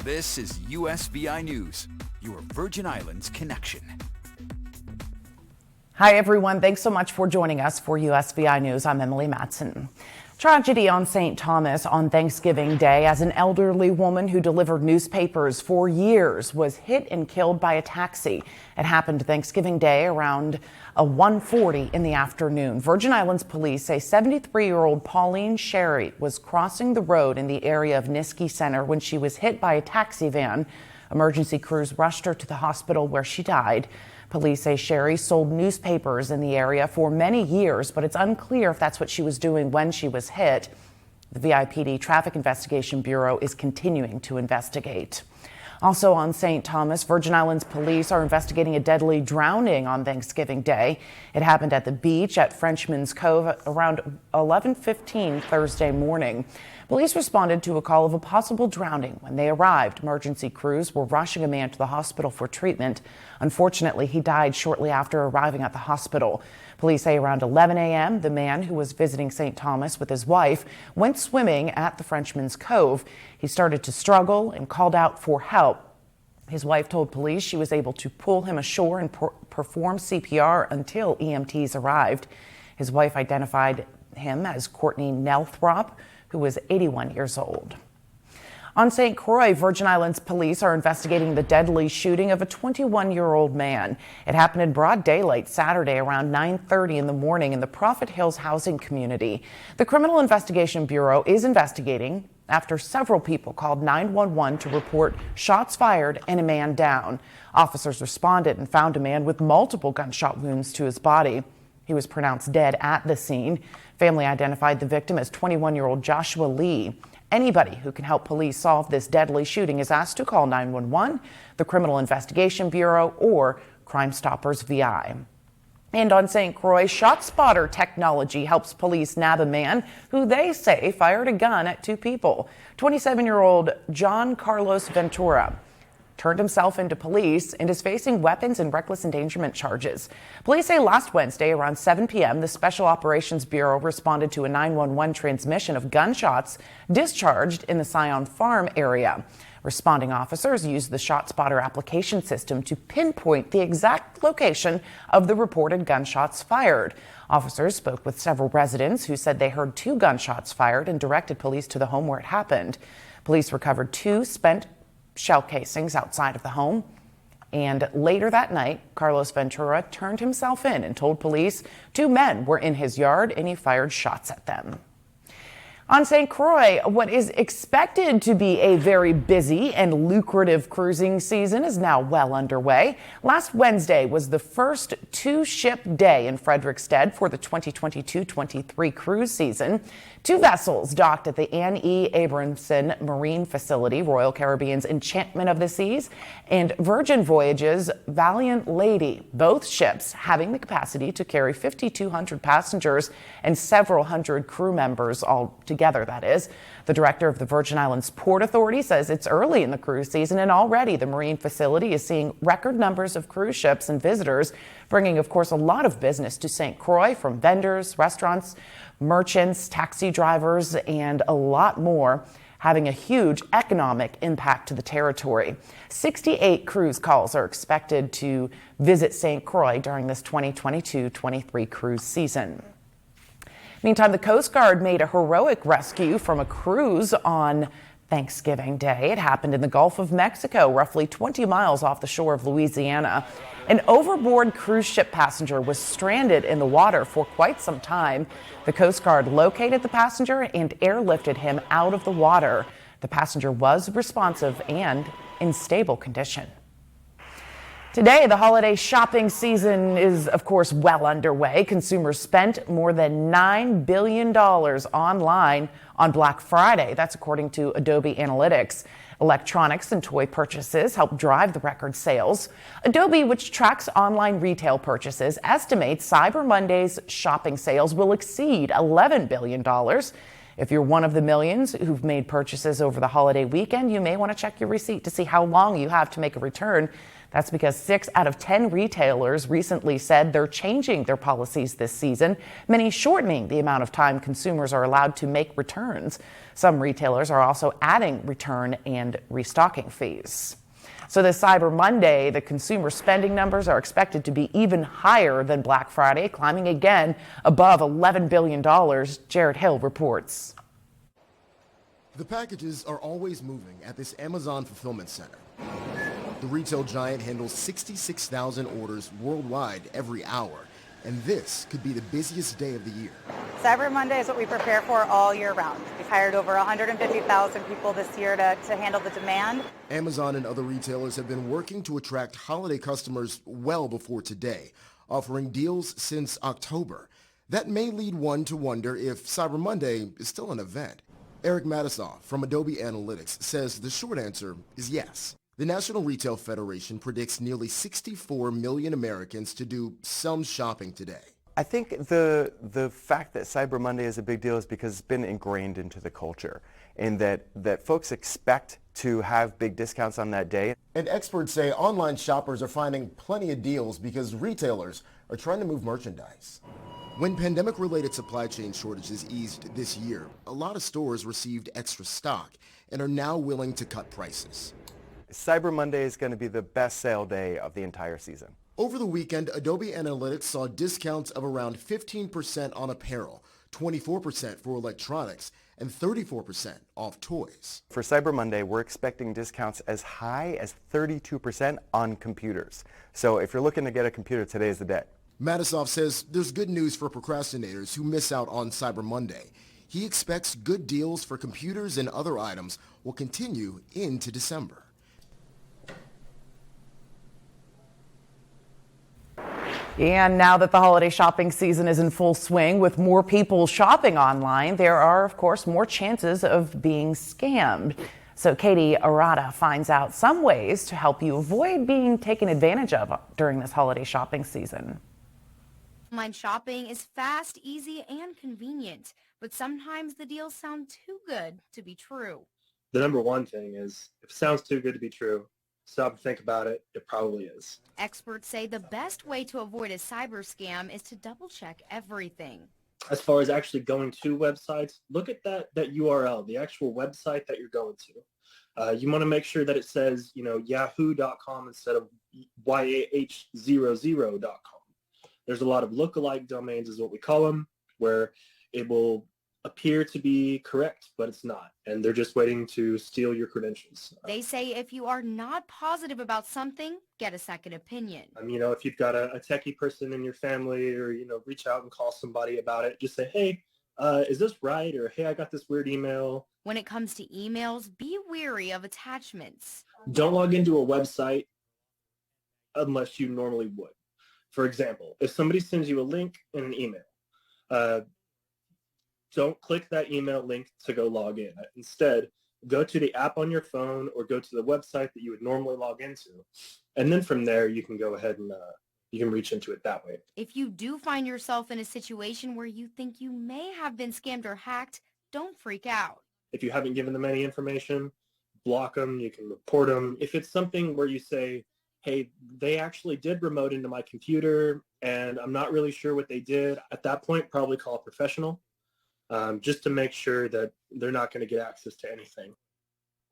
This is USVI News, your Virgin Islands connection. Hi, everyone. Thanks so much for joining us for USVI News. I'm Emily Matson. Tragedy on St. Thomas on Thanksgiving Day as an elderly woman who delivered newspapers for years was hit and killed by a taxi. It happened Thanksgiving Day around 1:40 in the afternoon. Virgin Islands police say 73-year-old Pauline Sherry was crossing the road in the area of Niski Center when she was hit by a taxi van. Emergency crews rushed her to the hospital where she died. Police say Sherry sold newspapers in the area for many years, but it's unclear if that's what she was doing when she was hit. The VIPD Traffic Investigation Bureau is continuing to investigate. Also on St. Thomas, Virgin Islands police are investigating a deadly drowning on Thanksgiving Day. It happened at the beach at Frenchman's Cove around 11:15 Thursday morning. Police responded to a call of a possible drowning. When they arrived, emergency crews were rushing a man to the hospital for treatment. Unfortunately, he died shortly after arriving at the hospital. Police say around 11 a.m., the man who was visiting St. Thomas with his wife went swimming at the Frenchman's Cove. He started to struggle and called out for help. His wife told police she was able to pull him ashore and perform CPR until EMTs arrived. His wife identified him as Courtney Nelthrop, who was 81 years old. On St. Croix, Virgin Islands police are investigating the deadly shooting of a 21-year-old man. It happened in broad daylight Saturday around 9:30 in the morning in the Prophet Hills housing community. The Criminal Investigation Bureau is investigating after several people called 911 to report shots fired and a man down. Officers responded and found a man with multiple gunshot wounds to his body. He was pronounced dead at the scene. Family identified the victim as 21-year-old Joshua Lee. Anybody who can help police solve this deadly shooting is asked to call 911, the Criminal Investigation Bureau, or Crime Stoppers VI. And on St. Croix, ShotSpotter technology helps police nab a man who they say fired a gun at two people. 27-year-old John Carlos Ventura turned himself into police and is facing weapons and reckless endangerment charges. Police say last Wednesday around 7 p.m., the Special Operations Bureau responded to a 911 transmission of gunshots discharged in the Scion Farm area. Responding officers used the ShotSpotter application system to pinpoint the exact location of the reported gunshots fired. Officers spoke with several residents who said they heard two gunshots fired and directed police to the home where it happened. Police recovered two spent shell casings outside of the home. And later that night, Carlos Ventura turned himself in and told police two men were in his yard and he fired shots at them. On St. Croix, what is expected to be a very busy and lucrative cruising season is now well underway. Last Wednesday was the first two-ship day in Frederiksted for the 2022-23 cruise season. Two vessels docked at the Anne E. Abramson Marine Facility, Royal Caribbean's Enchantment of the Seas, and Virgin Voyages' Valiant Lady, both ships having the capacity to carry 5,200 passengers and several hundred crew members all together, that is. The director of the Virgin Islands Port Authority says it's early in the cruise season and already the marine facility is seeing record numbers of cruise ships and visitors, bringing, of course, a lot of business to St. Croix from vendors, restaurants, merchants, taxi drivers, and a lot more, having a huge economic impact to the territory. 68 cruise calls are expected to visit St. Croix during this 2022-23 cruise season. Meantime, the Coast Guard made a heroic rescue from a cruise on Thanksgiving Day. It happened in the Gulf of Mexico, roughly 20 miles off the shore of Louisiana. An overboard cruise ship passenger was stranded in the water for quite some time. The Coast Guard located the passenger and airlifted him out of the water. The passenger was responsive and in stable condition. Today, the holiday shopping season is, of course, well underway. Consumers spent more than $9 billion online on Black Friday. That's according to Adobe Analytics. Electronics and toy purchases help drive the record sales. Adobe, which tracks online retail purchases, estimates Cyber Monday's shopping sales will exceed $11 billion. If you're one of the millions who've made purchases over the holiday weekend, you may want to check your receipt to see how long you have to make a return. That's because 6 out of 10 retailers recently said they're changing their policies this season, many shortening the amount of time consumers are allowed to make returns. Some retailers are also adding return and restocking fees. So this Cyber Monday, the consumer spending numbers are expected to be even higher than Black Friday, climbing again above $11 billion. Jared Hill reports. The packages are always moving at this Amazon fulfillment center. The retail giant handles 66,000 orders worldwide every hour, and this could be the busiest day of the year. Cyber Monday is what we prepare for all year round. We've hired over 150,000 people this year to handle the demand. Amazon and other retailers have been working to attract holiday customers well before today, offering deals since October. That may lead one to wonder if Cyber Monday is still an event. Eric Matisoff from Adobe Analytics says the short answer is yes. The National Retail Federation predicts nearly 64 million Americans to do some shopping today. I think the fact that Cyber Monday is a big deal is because it's been ingrained into the culture, and that folks expect to have big discounts on that day. And experts say online shoppers are finding plenty of deals because retailers are trying to move merchandise. When pandemic-related supply chain shortages eased this year, a lot of stores received extra stock and are now willing to cut prices. Cyber Monday is going to be the best sale day of the entire season. Over the weekend, Adobe Analytics saw discounts of around 15% on apparel, 24% for electronics, and 34% off toys. For Cyber Monday, we're expecting discounts as high as 32% on computers. So if you're looking to get a computer, today is the day. Matisoff says there's good news for procrastinators who miss out on Cyber Monday. He expects good deals for computers and other items will continue into December. And now that the holiday shopping season is in full swing, with more people shopping online, there are, of course, more chances of being scammed. So Katie Arata finds out some ways to help you avoid being taken advantage of during this holiday shopping season. Online shopping is fast, easy, and convenient, but sometimes the deals sound too good to be true. The number one thing is, if it sounds too good to be true, stop and think about it. It probably is. Experts say the best way to avoid a cyber scam is to double-check everything. As far as actually going to websites, look at that URL, the actual website that you're going to. You want to make sure that it says, yahoo.com instead of yah00.com. There's a lot of lookalike domains is what we call them, where it will appear to be correct, but it's not. And they're just waiting to steal your credentials. They say if you are not positive about something, get a second opinion. If you've got a techie person in your family or, reach out and call somebody about it. Just say, hey, is this right? Or, hey, I got this weird email. When it comes to emails, be wary of attachments. Don't log into a website unless you normally would. For example, if somebody sends you a link in an email, don't click that email link to go log in. Instead, go to the app on your phone or go to the website that you would normally log into. And then from there, you can go ahead and you can reach into it that way. If you do find yourself in a situation where you think you may have been scammed or hacked, don't freak out. If you haven't given them any information, block them. You can report them. If it's something where you say, hey, they actually did remote into my computer and I'm not really sure what they did, at that point, probably call a professional. Just to make sure that they're not going to get access to anything.